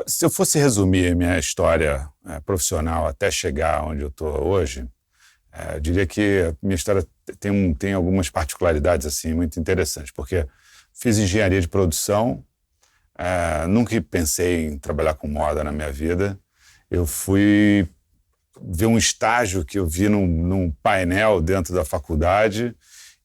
Se eu fosse resumir a minha história profissional até chegar onde eu estou hoje, eu diria que a minha história tem algumas particularidades assim, muito interessantes, porque fiz engenharia de produção, nunca pensei em trabalhar com moda na minha vida. Eu fui ver um estágio que eu vi num painel dentro da faculdade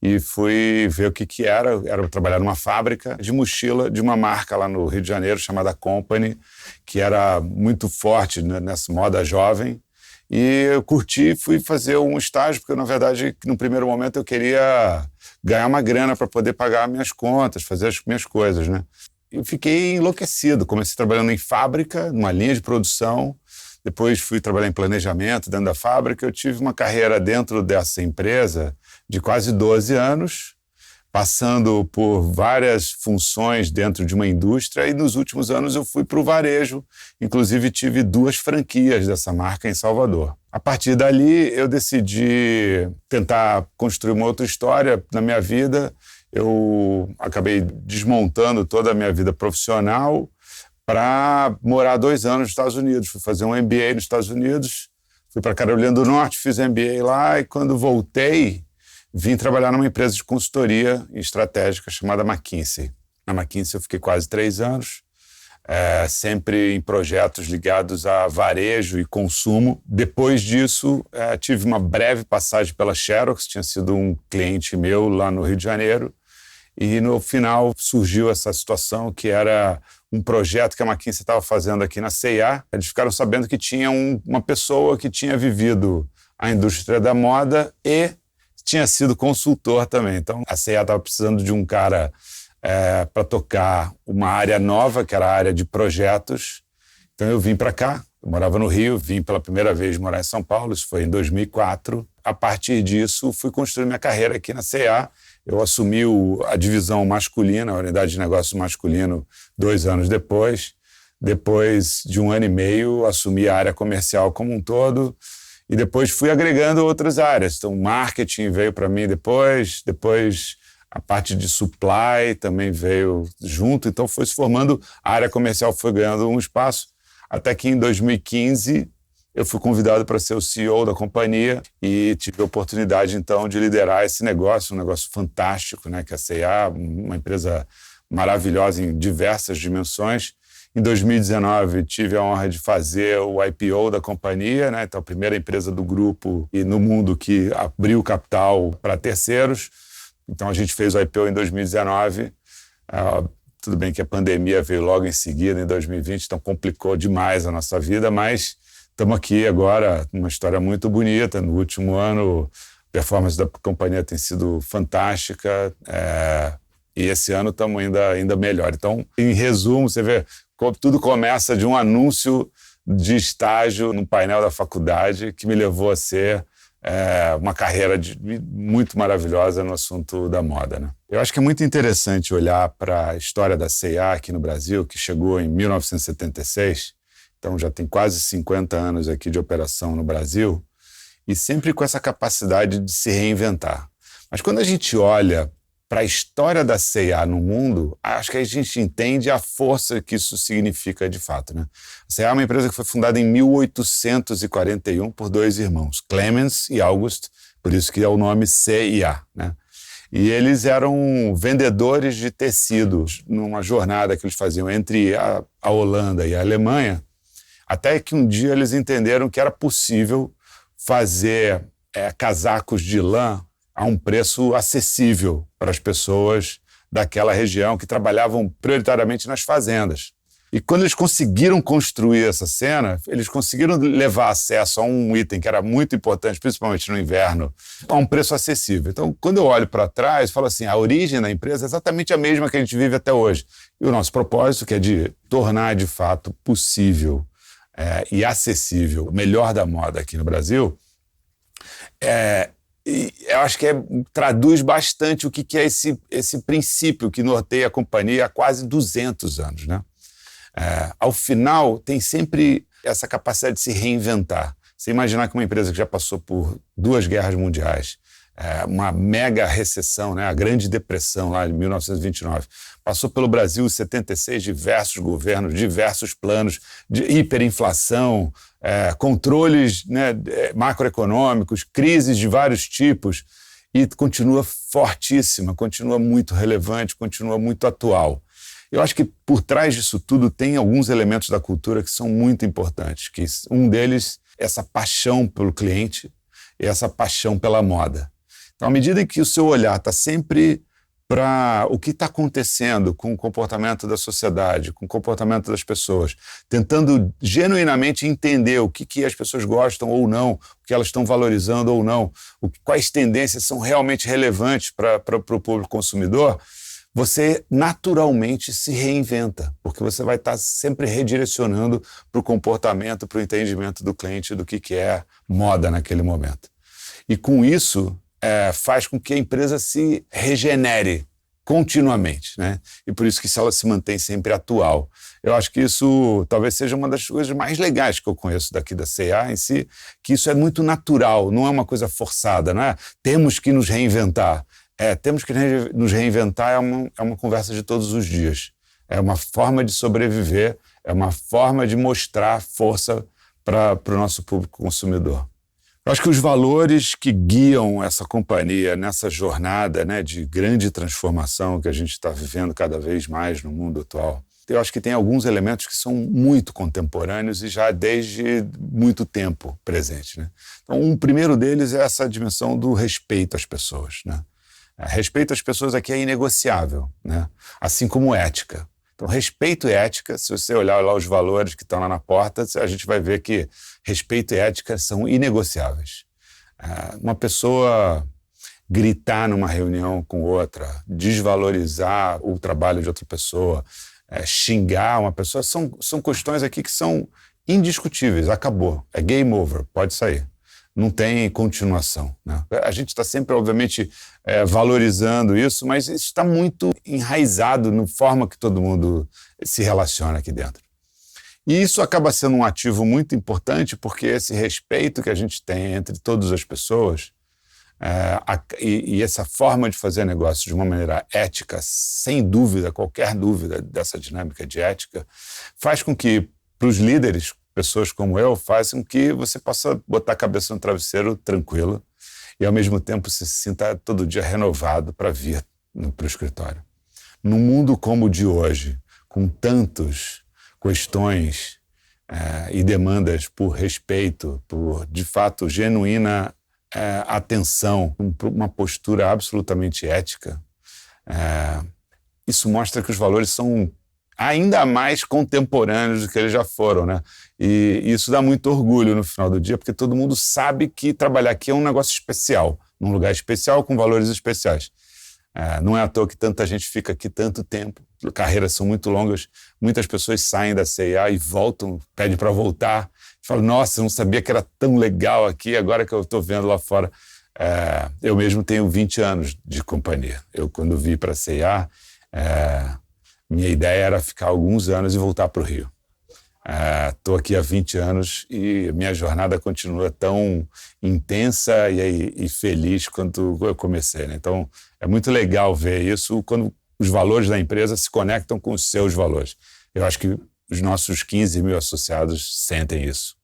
e fui ver o que era. Era trabalhar numa fábrica de mochila de uma marca lá no Rio de Janeiro chamada Company, que era muito forte nessa moda jovem. E eu curti, fui fazer um estágio, porque, na verdade, no primeiro momento eu queria ganhar uma grana para poder pagar minhas contas, fazer as minhas coisas, né? Eu fiquei enlouquecido. Comecei trabalhando em fábrica, numa linha de produção. Depois fui trabalhar em planejamento dentro da fábrica. Eu tive uma carreira dentro dessa empresa de quase 12 anos, passando por várias funções dentro de uma indústria, e nos últimos anos eu fui para o varejo. Inclusive tive 2 franquias dessa marca em Salvador. A partir dali eu decidi tentar construir uma outra história na minha vida. Eu acabei desmontando toda a minha vida profissional para morar 2 anos nos Estados Unidos. Fui fazer um MBA nos Estados Unidos, fui para Carolina do Norte, fiz MBA lá, e quando voltei, vim trabalhar numa empresa de consultoria estratégica chamada McKinsey. Na McKinsey eu fiquei quase 3 anos, sempre em projetos ligados a varejo e consumo. Depois disso, tive uma breve passagem pela Xerox, tinha sido um cliente meu lá no Rio de Janeiro, e no final surgiu essa situação que era um projeto que a McKinsey estava fazendo aqui na C&A. Eles ficaram sabendo que tinha uma pessoa que tinha vivido a indústria da moda e tinha sido consultor também. Então, a C&A estava precisando de um cara para tocar uma área nova, que era a área de projetos. Então, eu vim para cá. Eu morava no Rio, vim pela primeira vez morar em São Paulo, isso foi em 2004. A partir disso, fui construir minha carreira aqui na C&A. Eu assumi a divisão masculina, a unidade de negócio masculino, 2 anos depois. Depois de 1 ano e meio, assumi a área comercial como um todo. E depois fui agregando outras áreas. Então, marketing veio para mim depois a parte de supply também veio junto. Então, foi se formando, a área comercial foi ganhando um espaço, até que em 2015 eu fui convidado para ser o CEO da companhia e tive a oportunidade, então, de liderar esse negócio, um negócio fantástico, né, que é a C&A, uma empresa maravilhosa em diversas dimensões. Em 2019, tive a honra de fazer o IPO da companhia, né? Então, a primeira empresa do grupo e no mundo que abriu capital para terceiros. Então, a gente fez o IPO em 2019. Tudo bem que a pandemia veio logo em seguida, em 2020, então complicou demais a nossa vida, mas estamos aqui agora, uma história muito bonita. No último ano, a performance da companhia tem sido fantástica, e esse ano estamos ainda melhor. Então, em resumo, você vê, tudo começa de um anúncio de estágio no painel da faculdade que me levou a ser uma carreira muito maravilhosa no assunto da moda, né? Eu acho que é muito interessante olhar para a história da C&A aqui no Brasil, que chegou em 1976, então já tem quase 50 anos aqui de operação no Brasil, e sempre com essa capacidade de se reinventar. Mas quando a gente olha para a história da C&A no mundo, acho que a gente entende a força que isso significa de fato, né? A C&A é uma empresa que foi fundada em 1841 por 2 irmãos, Clemens e August, por isso que é o nome C&A, né? E eles eram vendedores de tecidos numa jornada que eles faziam entre a Holanda e a Alemanha, até que um dia eles entenderam que era possível fazer casacos de lã a um preço acessível para as pessoas daquela região que trabalhavam prioritariamente nas fazendas. E quando eles conseguiram construir essa cena, eles conseguiram levar acesso a um item que era muito importante, principalmente no inverno, a um preço acessível. Então, quando eu olho para trás, falo assim, a origem da empresa é exatamente a mesma que a gente vive até hoje. E o nosso propósito, que é de tornar de fato possível e acessível o melhor da moda aqui no Brasil, e eu acho que traduz bastante o que é esse princípio que norteia a companhia há quase 200 anos, né? Ao final, tem sempre essa capacidade de se reinventar. Você imaginar que uma empresa que já passou por 2 guerras mundiais, uma mega recessão, né? A Grande Depressão lá de 1929. Passou pelo Brasil em 76 diversos governos, diversos planos de hiperinflação, controles, né, macroeconômicos, crises de vários tipos, e continua fortíssima, continua muito relevante, continua muito atual. Eu acho que por trás disso tudo tem alguns elementos da cultura que são muito importantes, que um deles é essa paixão pelo cliente e essa paixão pela moda. Então, à medida que o seu olhar está sempre para o que está acontecendo com o comportamento da sociedade, com o comportamento das pessoas, tentando genuinamente entender o que as pessoas gostam ou não, o que elas estão valorizando ou não, quais tendências são realmente relevantes para o público consumidor, você naturalmente se reinventa, porque você vai estar sempre redirecionando para o comportamento, para o entendimento do cliente do que é moda naquele momento. E com isso, faz com que a empresa se regenere continuamente, né? E por isso que ela se mantém sempre atual. Eu acho que isso talvez seja uma das coisas mais legais que eu conheço daqui da C&A em si, que isso é muito natural, não é uma coisa forçada, não é? Temos que nos reinventar. Temos que nos reinventar é uma conversa de todos os dias. É uma forma de sobreviver, é uma forma de mostrar força para o nosso público consumidor. Eu acho que os valores que guiam essa companhia nessa jornada, né, de grande transformação que a gente está vivendo cada vez mais no mundo atual, eu acho que tem alguns elementos que são muito contemporâneos e já desde muito tempo presentes, né? Então, um primeiro deles é essa dimensão do respeito às pessoas, né? Respeito às pessoas aqui é inegociável, né? Assim como ética. Então, respeito e ética, se você olhar lá os valores que estão lá na porta, a gente vai ver que respeito e ética são inegociáveis. Uma pessoa gritar numa reunião com outra, desvalorizar o trabalho de outra pessoa, xingar uma pessoa, são questões aqui que são indiscutíveis. Acabou, é game over, pode sair. Não tem continuação, né? A gente está sempre, obviamente, valorizando isso, mas isso está muito enraizado na forma que todo mundo se relaciona aqui dentro. E isso acaba sendo um ativo muito importante, porque esse respeito que a gente tem entre todas as pessoas e essa forma de fazer negócio de uma maneira ética, sem dúvida, qualquer dúvida dessa dinâmica de ética, faz com que, para os líderes, pessoas como eu, fazem que você possa botar a cabeça no travesseiro tranquilo e, ao mesmo tempo, se sinta todo dia renovado para vir para o escritório. Num mundo como o de hoje, com tantas questões e demandas por respeito, por, de fato, genuína atenção, uma postura absolutamente ética, isso mostra que os valores são ainda mais contemporâneos do que eles já foram, né? E isso dá muito orgulho no final do dia, porque todo mundo sabe que trabalhar aqui é um negócio especial, num lugar especial, com valores especiais. Não é à toa que tanta gente fica aqui tanto tempo, carreiras são muito longas, muitas pessoas saem da C&A e voltam, pedem para voltar, falam, nossa, eu não sabia que era tão legal aqui, agora que eu estou vendo lá fora. Eu mesmo tenho 20 anos de companhia. Eu, quando vim para a C&A, minha ideia era ficar alguns anos e voltar para o Rio. Estou aqui há 20 anos e minha jornada continua tão intensa e feliz quanto eu comecei, né? Então, é muito legal ver isso quando os valores da empresa se conectam com os seus valores. Eu acho que os nossos 15 mil associados sentem isso.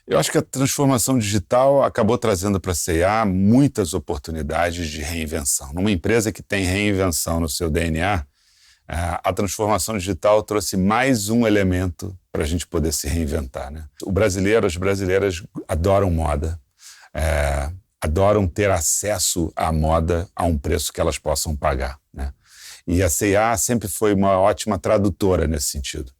Eu acho que a transformação digital acabou trazendo para a C&A muitas oportunidades de reinvenção. Numa empresa que tem reinvenção no seu DNA, a transformação digital trouxe mais um elemento para a gente poder se reinventar, né? As brasileiras adoram moda, adoram ter acesso à moda a um preço que elas possam pagar, né? E a C&A sempre foi uma ótima tradutora nesse sentido.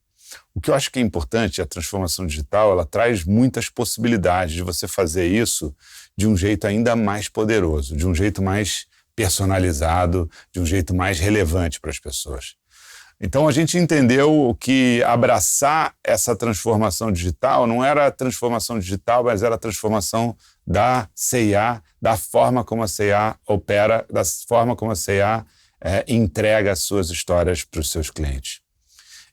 O que eu acho que é importante, a transformação digital, ela traz muitas possibilidades de você fazer isso de um jeito ainda mais poderoso, de um jeito mais personalizado, de um jeito mais relevante para as pessoas. Então, a gente entendeu que abraçar essa transformação digital não era a transformação digital, mas era a transformação da C&A, da forma como a C&A opera, da forma como a C&A entrega as suas histórias para os seus clientes.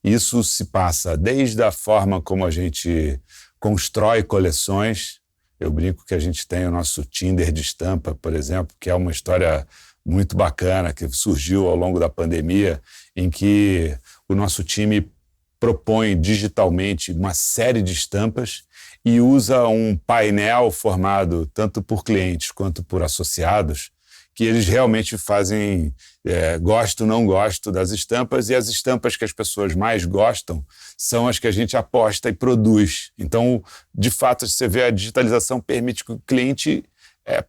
Isso se passa desde a forma como a gente constrói coleções. Eu brinco que a gente tem o nosso Tinder de estampa, por exemplo, que é uma história muito bacana, que surgiu ao longo da pandemia, em que o nosso time propõe digitalmente uma série de estampas e usa um painel formado tanto por clientes quanto por associados, que eles realmente fazem gosto ou não gosto das estampas, e as estampas que as pessoas mais gostam são as que a gente aposta e produz. Então, de fato, você vê, a digitalização permite que o cliente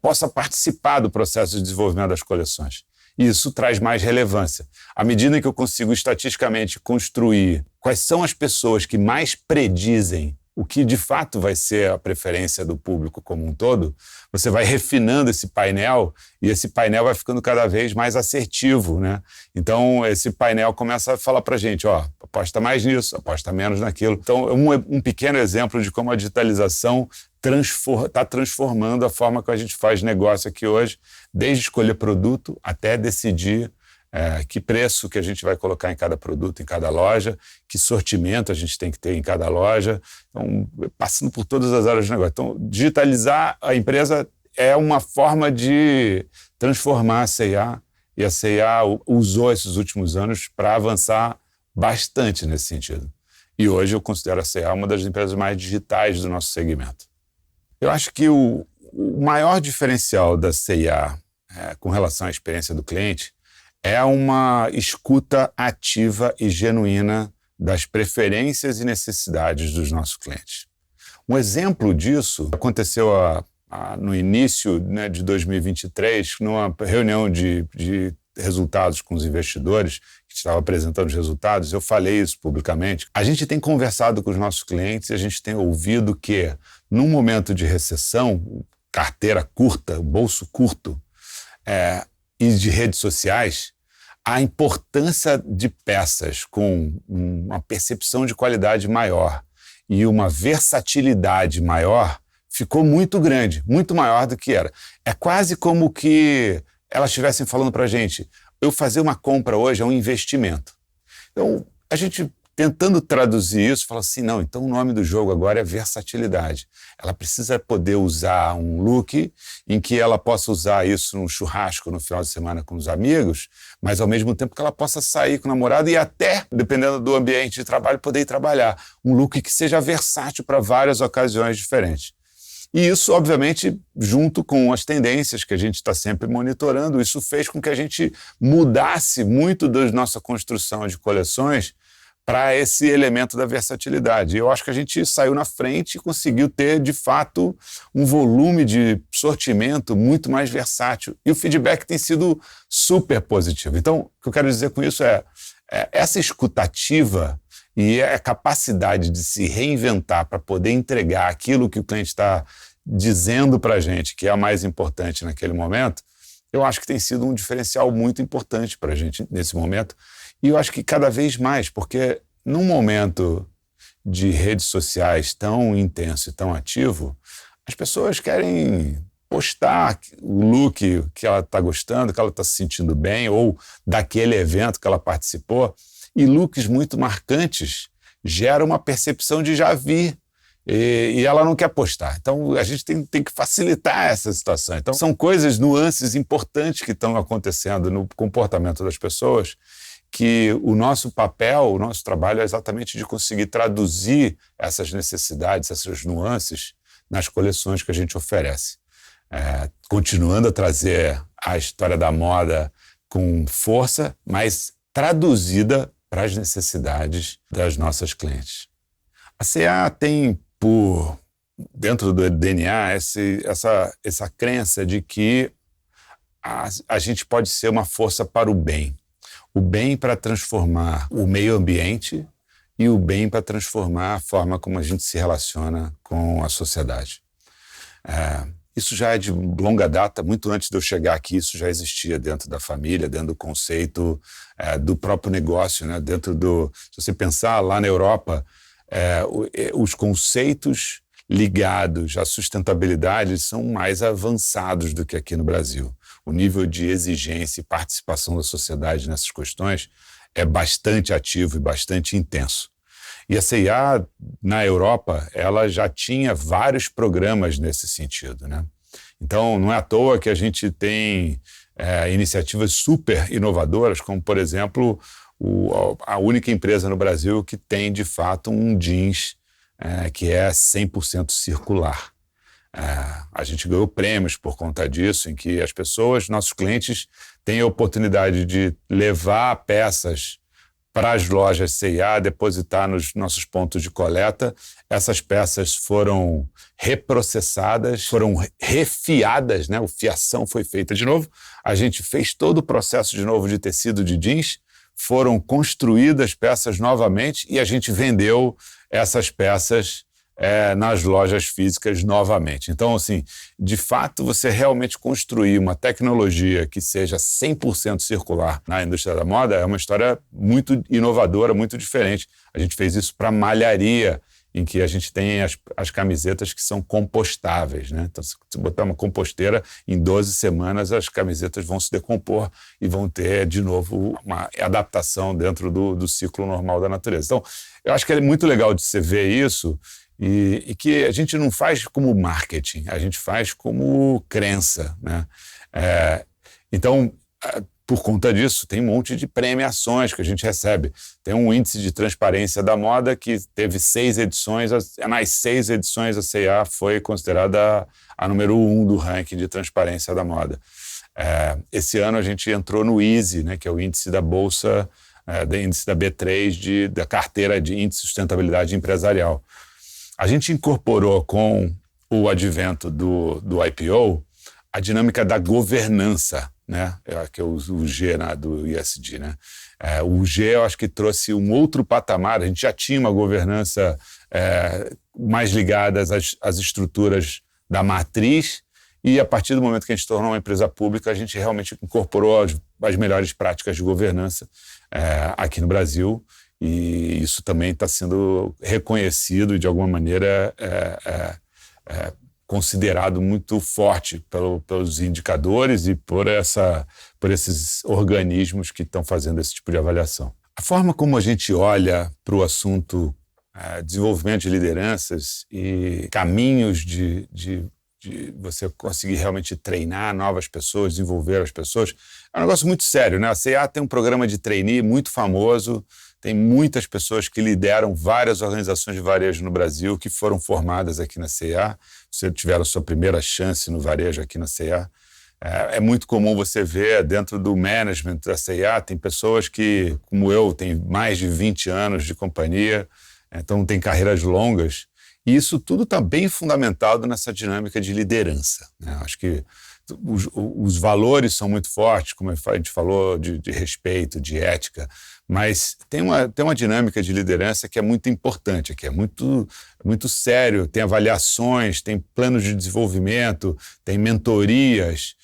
possa participar do processo de desenvolvimento das coleções. E isso traz mais relevância. À medida que eu consigo estatisticamente construir quais são as pessoas que mais predizem o que de fato vai ser a preferência do público como um todo, você vai refinando esse painel e esse painel vai ficando cada vez mais assertivo, né? Então, esse painel começa a falar para a gente, aposta mais nisso, aposta menos naquilo. Então, um pequeno exemplo de como a digitalização está transformando a forma que a gente faz negócio aqui hoje, desde escolher produto até decidir que preço que a gente vai colocar em cada produto, em cada loja, que sortimento a gente tem que ter em cada loja. Então, passando por todas as áreas de negócio. Então, digitalizar a empresa é uma forma de transformar a C&A, e a C&A usou esses últimos anos para avançar bastante nesse sentido. E hoje eu considero a C&A uma das empresas mais digitais do nosso segmento. Eu acho que o maior diferencial da C&A com relação à experiência do cliente é uma escuta ativa e genuína das preferências e necessidades dos nossos clientes. Um exemplo disso aconteceu no início, né, de 2023, numa reunião de resultados com os investidores, que estava apresentando os resultados. Eu falei isso publicamente. A gente tem conversado com os nossos clientes e a gente tem ouvido que, num momento de recessão, carteira curta, bolso curto, e de redes sociais, a importância de peças com uma percepção de qualidade maior e uma versatilidade maior ficou muito grande, muito maior do que era. É quase como que elas estivessem falando para a gente, eu fazer uma compra hoje é um investimento. Então, a gente tentando traduzir isso, fala assim, não, então o nome do jogo agora é versatilidade. Ela precisa poder usar um look em que ela possa usar isso num churrasco no final de semana com os amigos, mas ao mesmo tempo que ela possa sair com o namorado e até, dependendo do ambiente de trabalho, poder ir trabalhar. Um look que seja versátil para várias ocasiões diferentes. E isso, obviamente, junto com as tendências que a gente está sempre monitorando, isso fez com que a gente mudasse muito da nossa construção de coleções para esse elemento da versatilidade. Eu acho que a gente saiu na frente e conseguiu ter, de fato, um volume de sortimento muito mais versátil. E o feedback tem sido super positivo. Então, o que eu quero dizer com isso é essa escutativa e a capacidade de se reinventar para poder entregar aquilo que o cliente está dizendo para a gente que é a mais importante naquele momento, eu acho que tem sido um diferencial muito importante para a gente nesse momento. E eu acho que cada vez mais, porque num momento de redes sociais tão intenso e tão ativo, as pessoas querem postar o look que ela está gostando, que ela está se sentindo bem, ou daquele evento que ela participou. E looks muito marcantes geram uma percepção de já vi. E ela não quer postar. Então, a gente tem que facilitar essa situação. Então, são coisas, nuances importantes que estão acontecendo no comportamento das pessoas, que o nosso papel, o nosso trabalho é exatamente de conseguir traduzir essas necessidades, essas nuances nas coleções que a gente oferece. Continuando a trazer a história da moda com força, mas traduzida para as necessidades das nossas clientes. A C&A tem, dentro do DNA, essa crença de que a gente pode ser uma força para o bem. O bem para transformar o meio ambiente e o bem para transformar a forma como a gente se relaciona com a sociedade. Isso já é de longa data, muito antes de eu chegar aqui, isso já existia dentro da família, dentro do conceito do próprio negócio, né? Se você pensar lá na Europa, os conceitos ligados à sustentabilidade são mais avançados do que aqui no Brasil. O nível de exigência e participação da sociedade nessas questões é bastante ativo e bastante intenso. E a CIA, na Europa, ela já tinha vários programas nesse sentido, né? Então, não é à toa que a gente tem iniciativas super inovadoras, como, por exemplo, a única empresa no Brasil que tem, de fato, um jeans que é 100% circular. A gente ganhou prêmios por conta disso, em que as pessoas, nossos clientes, têm a oportunidade de levar peças para as lojas C&A, depositar nos nossos pontos de coleta. Essas peças foram reprocessadas, foram refiadas, né? A fiação foi feita de novo. A gente fez todo o processo de novo de tecido de jeans, foram construídas peças novamente e a gente vendeu essas peças nas lojas físicas novamente. Então, assim, de fato, você realmente construir uma tecnologia que seja 100% circular na indústria da moda é uma história muito inovadora, muito diferente. A gente fez isso para malharia, em que a gente tem as camisetas que são compostáveis, né? Então, se você botar uma composteira, em 12 semanas as camisetas vão se decompor e vão ter, de novo, uma adaptação dentro do ciclo normal da natureza. Então, eu acho que é muito legal de você ver isso, e que a gente não faz como marketing, a gente faz como crença, né? Então, por conta disso, tem um monte de premiações que a gente recebe. Tem um índice de transparência da moda que teve 6 edições. Nas 6 edições, a C&A foi considerada a número 1 do ranking de transparência da moda. Esse ano a gente entrou no ISE, né, que é o índice da Bolsa, índice da B3, da carteira de índice de sustentabilidade empresarial. A gente incorporou com o advento do IPO a dinâmica da governança, né? Que eu uso o G do ESG, né? O G eu acho que trouxe um outro patamar. A gente já tinha uma governança mais ligada às estruturas da matriz, e a partir do momento que a gente tornou uma empresa pública, a gente realmente incorporou as melhores práticas de governança aqui no Brasil. E isso também está sendo reconhecido e, de alguma maneira, considerado muito forte pelos indicadores e por esses organismos que estão fazendo esse tipo de avaliação. A forma como a gente olha para o assunto desenvolvimento de lideranças e caminhos de você conseguir realmente treinar novas pessoas, desenvolver as pessoas, é um negócio muito sério, né? A C&A tem um programa de trainee muito famoso. Tem muitas pessoas que lideram várias organizações de varejo no Brasil que foram formadas aqui na C&A. Você tiveram sua primeira chance no varejo aqui na C&A. É muito comum você ver dentro do management da C&A, tem pessoas que, como eu, têm mais de 20 anos de companhia, então tem carreiras longas. E isso tudo está bem fundamentado nessa dinâmica de liderança, né? Acho que os valores são muito fortes, como a gente falou, de respeito, de ética, mas tem uma dinâmica de liderança que é muito importante aqui, é muito sério, tem avaliações, tem planos de desenvolvimento, tem mentorias,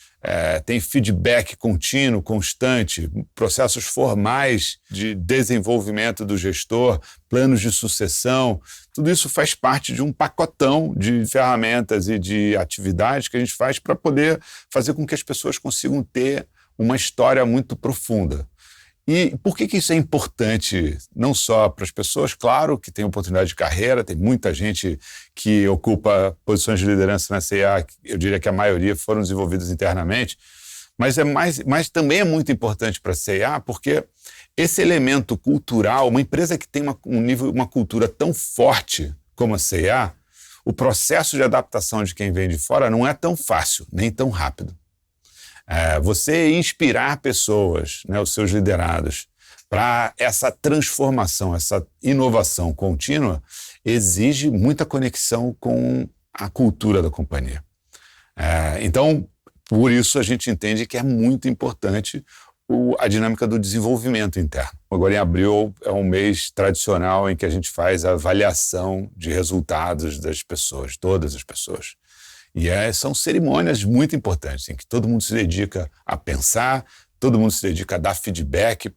tem feedback contínuo, constante, processos formais de desenvolvimento do gestor, planos de sucessão. Tudo isso faz parte de um pacotão de ferramentas e de atividades que a gente faz para poder fazer com que as pessoas consigam ter uma história muito profunda. E por que isso é importante, não só para as pessoas? Claro que tem oportunidade de carreira, tem muita gente que ocupa posições de liderança na C&A, eu diria que a maioria foram desenvolvidas internamente, mas também é muito importante para a C&A porque esse elemento cultural, uma empresa que tem uma cultura tão forte como a C&A, o processo de adaptação de quem vem de fora não é tão fácil, nem tão rápido. Você inspirar pessoas, né, os seus liderados, para essa transformação, essa inovação contínua, exige muita conexão com a cultura da companhia. Então, por isso a gente entende que é muito importante a dinâmica do desenvolvimento interno. Agora, em abril, é um mês tradicional em que a gente faz a avaliação de resultados das pessoas, todas as pessoas. E são cerimônias muito importantes, em que todo mundo se dedica a pensar, todo mundo se dedica a dar feedback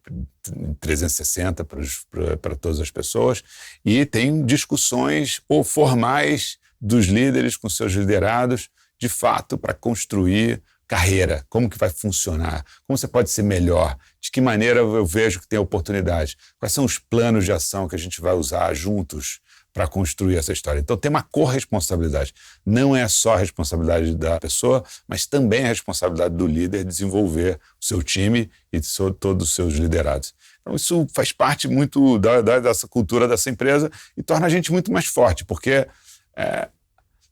360 para todas as pessoas, e tem discussões formais dos líderes com seus liderados, de fato, para construir carreira, como que vai funcionar, como você pode ser melhor, de que maneira eu vejo que tem oportunidade, quais são os planos de ação que a gente vai usar juntos para construir essa história. Então tem uma corresponsabilidade. Não é só a responsabilidade da pessoa, mas também a responsabilidade do líder desenvolver o seu time e todos os seus liderados. Então isso faz parte muito dessa cultura dessa empresa e torna a gente muito mais forte, porque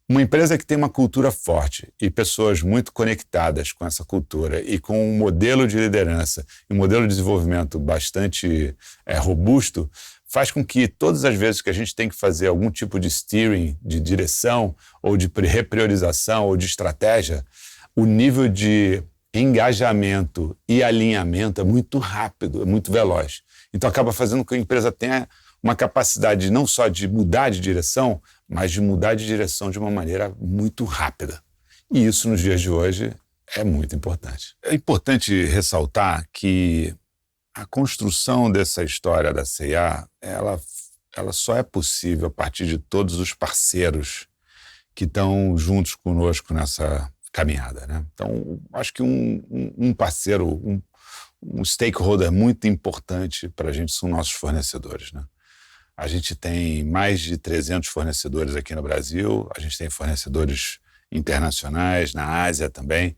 uma empresa que tem uma cultura forte e pessoas muito conectadas com essa cultura e com um modelo de liderança e um modelo de desenvolvimento bastante robusto, faz com que todas as vezes que a gente tem que fazer algum tipo de steering, de direção, ou de repriorização, ou de estratégia, o nível de engajamento e alinhamento é muito rápido, é muito veloz. Então acaba fazendo com que a empresa tenha uma capacidade não só de mudar de direção, mas de mudar de direção de uma maneira muito rápida. E isso, nos dias de hoje, é muito importante. É importante ressaltar que a construção dessa história da C&A, ela só é possível a partir de todos os parceiros que estão juntos conosco nessa caminhada, né? Então, acho que um parceiro, um stakeholder muito importante para a gente são nossos fornecedores, né? A gente tem mais de 300 fornecedores aqui no Brasil, a gente tem fornecedores internacionais, na Ásia também,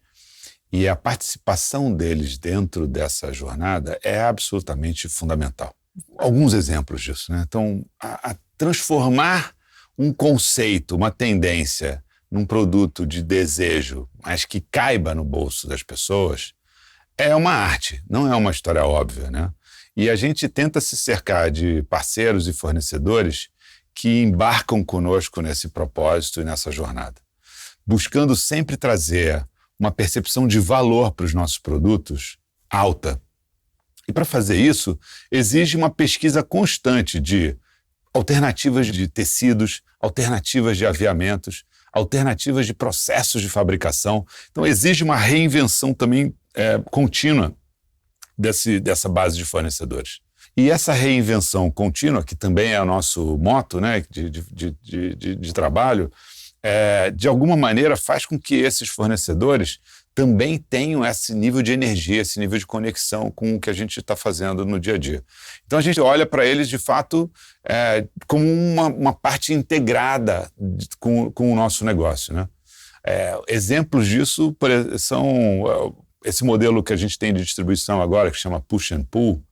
e a participação deles dentro dessa jornada é absolutamente fundamental. Alguns exemplos disso, né? Então, a transformar um conceito, uma tendência, num produto de desejo, mas que caiba no bolso das pessoas, é uma arte, não é uma história óbvia, né? E a gente tenta se cercar de parceiros e fornecedores que embarcam conosco nesse propósito e nessa jornada, buscando sempre trazer uma percepção de valor para os nossos produtos alta. E para fazer isso, exige uma pesquisa constante de alternativas de tecidos, alternativas de aviamentos, alternativas de processos de fabricação. Então, exige uma reinvenção também contínua dessa base de fornecedores. E essa reinvenção contínua, que também é o nosso moto, né, de trabalho, de alguma maneira faz com que esses fornecedores também tenham esse nível de energia, esse nível de conexão com o que a gente está fazendo no dia a dia. Então a gente olha para eles, de fato, como uma parte integrada com o nosso negócio, né? Exemplos disso são esse modelo que a gente tem de distribuição agora, que chama Push and Pull,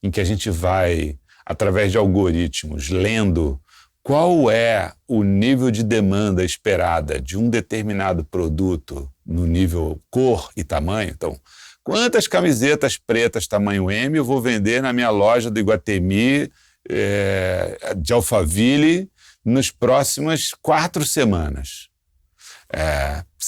em que a gente vai, através de algoritmos, lendo qual é o nível de demanda esperada de um determinado produto no nível cor e tamanho. Então, quantas camisetas pretas tamanho M eu vou vender na minha loja do Iguatemi, de Alphaville, nas próximas 4 semanas?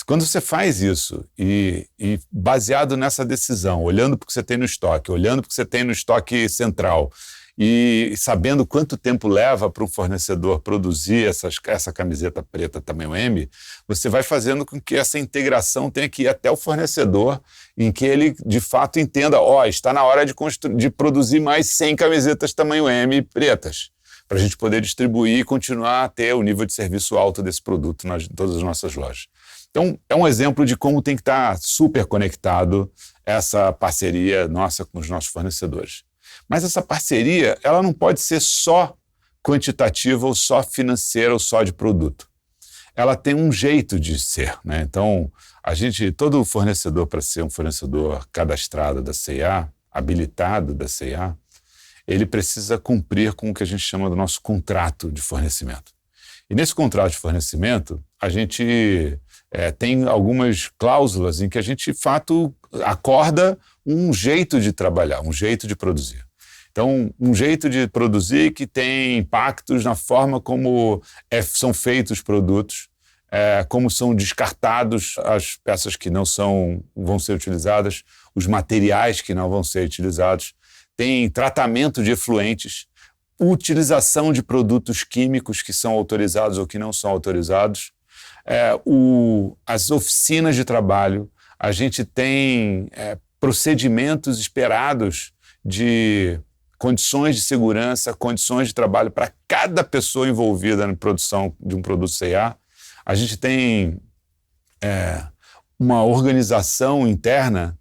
Quando você faz isso e baseado nessa decisão, olhando para o que você tem no estoque, olhando para o que você tem no estoque central e sabendo quanto tempo leva para um fornecedor produzir essa camiseta preta tamanho M, você vai fazendo com que essa integração tenha que ir até o fornecedor, em que ele de fato entenda, está na hora de produzir mais 100 camisetas tamanho M pretas, para a gente poder distribuir e continuar a ter o nível de serviço alto desse produto em todas as nossas lojas. Então, é um exemplo de como tem que estar super conectado essa parceria nossa com os nossos fornecedores. Mas essa parceria, ela não pode ser só quantitativa ou só financeira ou só de produto. Ela tem um jeito de ser, né? Então, todo fornecedor, para ser um fornecedor cadastrado da C&A, habilitado da C&A, ele precisa cumprir com o que a gente chama do nosso contrato de fornecimento. E nesse contrato de fornecimento, a gente tem algumas cláusulas em que a gente, de fato, acorda um jeito de trabalhar, um jeito de produzir. Então, um jeito de produzir que tem impactos na forma como são feitos os produtos, como são descartados as peças que não vão ser utilizadas, os materiais que não vão ser utilizados, tem tratamento de efluentes, utilização de produtos químicos que são autorizados ou que não são autorizados, as oficinas de trabalho, a gente tem procedimentos esperados de condições de segurança, condições de trabalho para cada pessoa envolvida na produção de um produto C&A. A gente tem uma organização interna,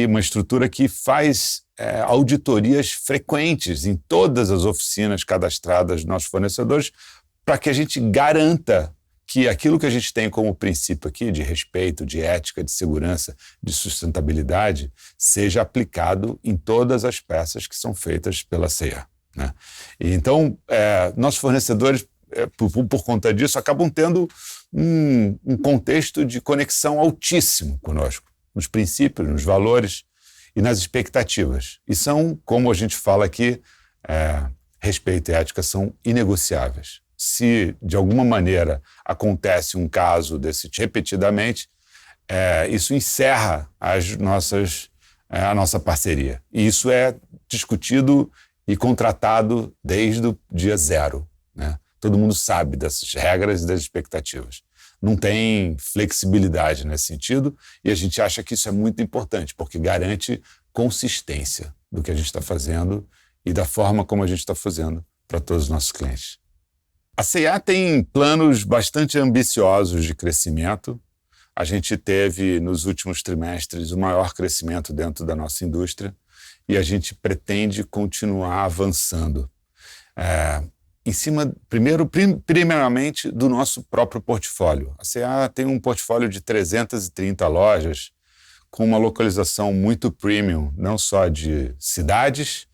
uma estrutura que faz auditorias frequentes em todas as oficinas cadastradas dos nossos fornecedores, para que a gente garanta que aquilo que a gente tem como princípio aqui de respeito, de ética, de segurança, de sustentabilidade, seja aplicado em todas as peças que são feitas pela C&A, né? E então, nossos fornecedores, por conta disso, acabam tendo um contexto de conexão altíssimo conosco, nos princípios, nos valores e nas expectativas. E são, como a gente fala aqui, respeito e ética são inegociáveis. Se, de alguma maneira, acontece um caso desse tipo repetidamente, isso encerra a nossa parceria. E isso é discutido e contratado desde o dia zero, né? Todo mundo sabe dessas regras e das expectativas. Não tem flexibilidade nesse sentido e a gente acha que isso é muito importante, porque garante consistência do que a gente está fazendo e da forma como a gente está fazendo para todos os nossos clientes. A C&A tem planos bastante ambiciosos de crescimento. A gente teve, nos últimos trimestres, o maior crescimento dentro da nossa indústria e a gente pretende continuar avançando. Em cima, primeiramente, do nosso próprio portfólio. A C&A tem um portfólio de 330 lojas com uma localização muito premium, não só de cidades,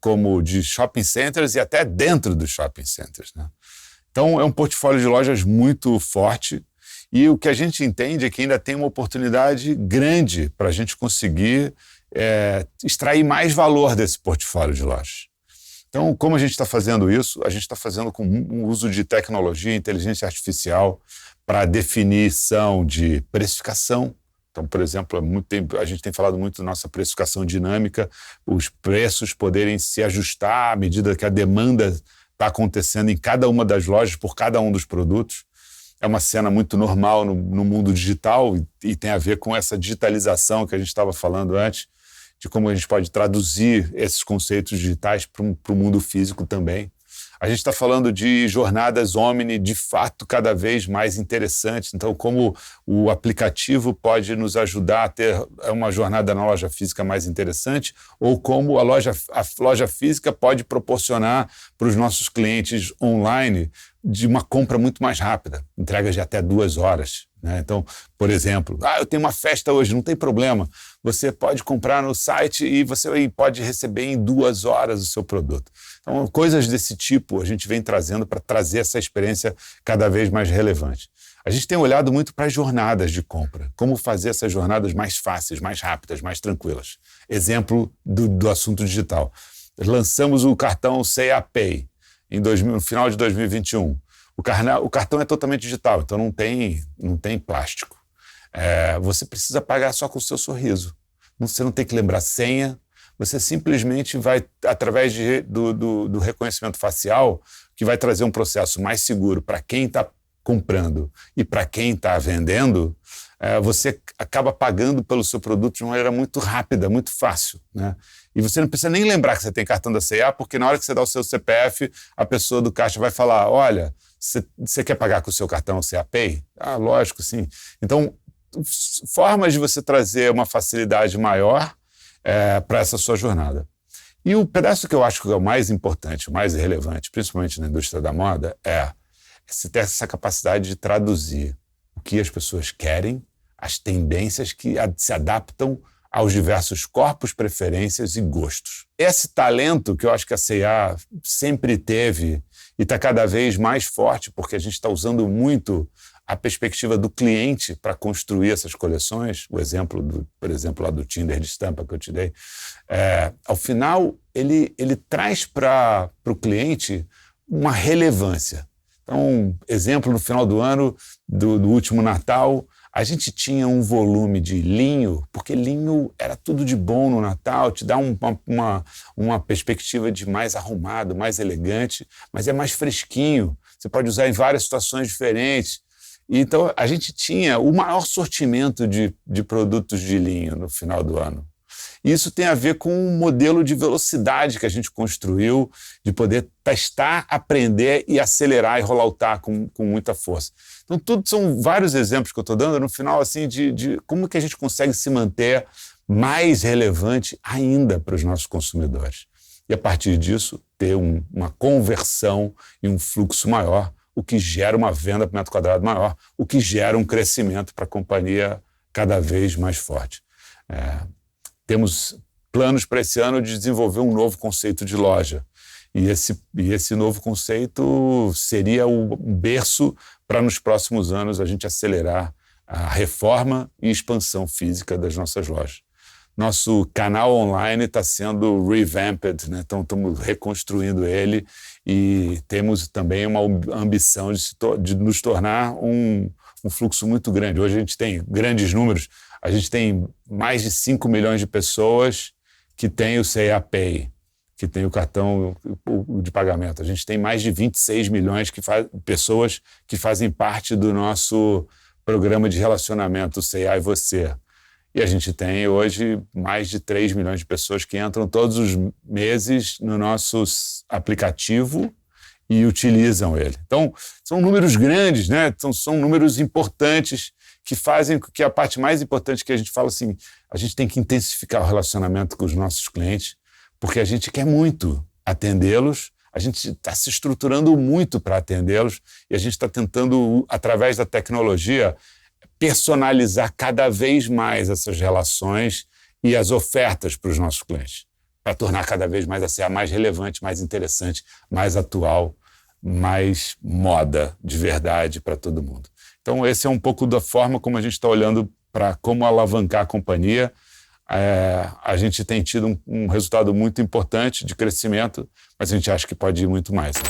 como de shopping centers e até dentro dos shopping centers, né? Então, é um portfólio de lojas muito forte e o que a gente entende é que ainda tem uma oportunidade grande para a gente conseguir extrair mais valor desse portfólio de lojas. Então, como a gente está fazendo isso? A gente está fazendo com o uso de tecnologia, inteligência artificial para definição de precificação. Então, por exemplo, a gente tem falado muito da nossa precificação dinâmica, os preços poderem se ajustar à medida que a demanda está acontecendo em cada uma das lojas por cada um dos produtos. É uma cena muito normal no mundo digital e tem a ver com essa digitalização que a gente estava falando antes, de como a gente pode traduzir esses conceitos digitais para o mundo físico também. A gente está falando de jornadas omni, de fato, cada vez mais interessantes. Então, como o aplicativo pode nos ajudar a ter uma jornada na loja física mais interessante, ou como a loja física pode proporcionar para os nossos clientes online de uma compra muito mais rápida, entregas de até 2 horas. Né? Então, por exemplo, eu tenho uma festa hoje, não tem problema. Você pode comprar no site e você pode receber em 2 horas o seu produto. Então, coisas desse tipo a gente vem trazendo para trazer essa experiência cada vez mais relevante. A gente tem olhado muito para as jornadas de compra, como fazer essas jornadas mais fáceis, mais rápidas, mais tranquilas. Exemplo do assunto digital. Lançamos o cartão C&A Pay no final de 2021. O cartão é totalmente digital, então não tem plástico. Você precisa pagar só com o seu sorriso. Você não tem que lembrar senha. Você simplesmente vai, através do reconhecimento facial, que vai trazer um processo mais seguro para quem está comprando e para quem está vendendo, você acaba pagando pelo seu produto de uma maneira muito rápida, muito fácil, né? E você não precisa nem lembrar que você tem cartão da C&A, porque na hora que você dá o seu CPF, a pessoa do caixa vai falar, olha, você quer pagar com o seu cartão C&A Pay? Lógico, sim. Então, formas de você trazer uma facilidade maior para essa sua jornada. E o pedaço que eu acho que é o mais importante, o mais relevante, principalmente na indústria da moda, é você ter essa capacidade de traduzir o que as pessoas querem, as tendências que se adaptam aos diversos corpos, preferências e gostos. Esse talento que eu acho que a C&A sempre teve e está cada vez mais forte, porque a gente está usando muito a perspectiva do cliente para construir essas coleções, por exemplo, lá do Tinder de estampa que eu te dei, ao final ele traz para o cliente uma relevância. Então, exemplo, no final do ano, do último Natal, a gente tinha um volume de linho, porque linho era tudo de bom no Natal, te dá uma perspectiva de mais arrumado, mais elegante, mas é mais fresquinho. Você pode usar em várias situações diferentes. Então, a gente tinha o maior sortimento de produtos de linho no final do ano. E isso tem a ver com um modelo de velocidade que a gente construiu, de poder testar, aprender e acelerar e rolloutar com muita força. Então, tudo são vários exemplos que eu estou dando no final assim, de como que a gente consegue se manter mais relevante ainda para os nossos consumidores. E, a partir disso, ter uma conversão e um fluxo maior, o que gera uma venda por metro quadrado maior, o que gera um crescimento para a companhia cada vez mais forte. Temos planos para esse ano de desenvolver um novo conceito de loja. E esse novo conceito seria o berço para, nos próximos anos, a gente acelerar a reforma e expansão física das nossas lojas. Nosso canal online está sendo revamped, né? Então estamos reconstruindo ele e temos também uma ambição de nos tornar um fluxo muito grande. Hoje a gente tem grandes números, a gente tem mais de 5 milhões de pessoas que têm o C&A Pay, que tem o cartão de pagamento. A gente tem mais de 26 milhões de pessoas que fazem parte do nosso programa de relacionamento, o C&A e Você. E a gente tem hoje mais de 3 milhões de pessoas que entram todos os meses no nosso aplicativo e utilizam ele. Então, são números grandes, né? São números importantes que fazem com que a parte mais importante que a gente fala assim, a gente tem que intensificar o relacionamento com os nossos clientes, porque a gente quer muito atendê-los, a gente está se estruturando muito para atendê-los e a gente está tentando, através da tecnologia, personalizar cada vez mais essas relações e as ofertas para os nossos clientes, para tornar cada vez mais a CA mais relevante, mais interessante, mais atual, mais moda de verdade para todo mundo. Então, esse é um pouco da forma como a gente está olhando para como alavancar a companhia. A gente tem tido um resultado muito importante de crescimento, mas a gente acha que pode ir muito mais, né?